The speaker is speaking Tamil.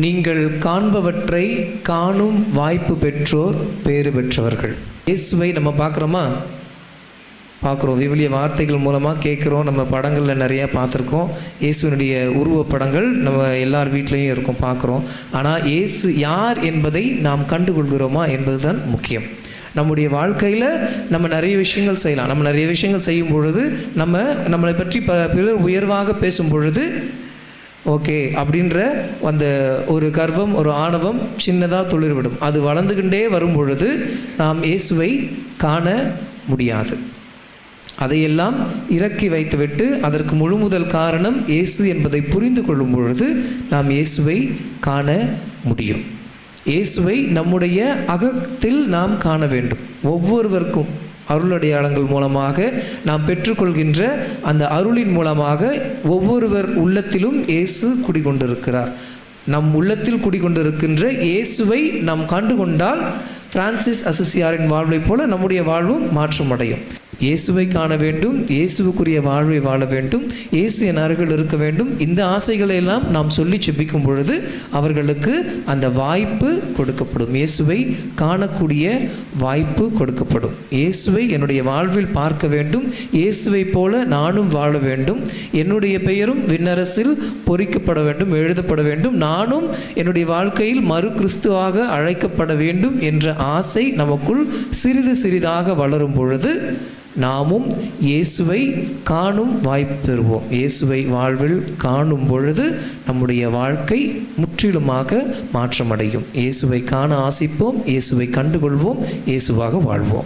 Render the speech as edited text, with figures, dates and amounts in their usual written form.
நீங்கள் காண்பவற்றை காணும் வாய்ப்பு பெற்றோர் பேறு பெற்றவர்கள். இயேசுவை நம்ம பார்க்குறோமா? பார்க்குறோம். விவிலிய வார்த்தைகள் மூலமாக கேட்குறோம். நம்ம படங்களில் நிறையா பார்த்துருக்கோம். இயேசுனுடைய உருவப்படங்கள் நம்ம எல்லார் வீட்லேயும் இருக்கும், பார்க்குறோம். ஆனால் இயேசு யார் என்பதை நாம் கண்டுகொள்கிறோமா என்பது தான் முக்கியம். நம்முடைய வாழ்க்கையில் நம்ம நிறைய விஷயங்கள் செய்யலாம். நம்ம நிறைய விஷயங்கள் செய்யும் பொழுது நம்மளை பற்றி பிறர் உயர்வாக பேசும் பொழுது ஓகே அப்படின்ற அந்த ஒரு கர்வம், ஒரு ஆணவம் சின்னதாக துளிர்விடும். அது வளர்ந்துக்கிட்டே வரும் பொழுது நாம் இயேசுவை காண முடியாது. அதையெல்லாம் இறக்கி வைத்துவிட்டு அதற்கு முழு முதல் காரணம் இயேசு என்பதை புரிந்து கொள்ளும் பொழுது நாம் இயேசுவை காண முடியும். இயேசுவை நம்முடைய அகத்தில் நாம் காண வேண்டும். ஒவ்வொருவருக்கும் அருளடையாளங்கள் மூலமாக நாம் பெற்றுக்கொள்கின்ற அந்த அருளின் மூலமாக ஒவ்வொருவர் உள்ளத்திலும் இயேசு குடிகொண்டிருக்கிறார். நம் உள்ளத்தில் குடிகொண்டிருக்கின்ற இயேசுவை நாம் கண்டுகொண்டால் பிரான்சிஸ் அசிசியாரின் வாழ்வை போல நம்முடைய வாழ்வும் மாற்றமடையும். இயேசுவை காண வேண்டும், இயேசுவுக்குரிய வாழ்வை வாழ வேண்டும், இயேசு என் அருகில் இருக்க வேண்டும். இந்த ஆசைகளை எல்லாம் நாம் சொல்லி செபிக்கும் பொழுது அவர்களுக்கு அந்த வாய்ப்பு கொடுக்கப்படும். இயேசுவை காணக்கூடிய வாய்ப்பு கொடுக்கப்படும். இயேசுவை என்னுடைய வாழ்வில் பார்க்க வேண்டும், இயேசுவை போல நானும் வாழ வேண்டும், என்னுடைய பெயரும் விண்ணரசில் பொறிக்கப்பட வேண்டும், எழுதப்பட வேண்டும், நானும் என்னுடைய வாழ்க்கையில் மறு கிறிஸ்துவாக அழைக்கப்பட வேண்டும் என்ற ஆசை நமக்குள் சிறிது சிறிதாக வளரும் பொழுது நாமும் இயேசுவை காணும் வாய்ப்பு பெறுவோம். இயேசுவை வாழ்வில் காணும் பொழுது நம்முடைய வாழ்க்கை முற்றிலுமாக மாற்றமடையும். இயேசுவை காண ஆசிப்போம், இயேசுவை கண்டுகொள்வோம், இயேசுவாக வாழ்வோம்.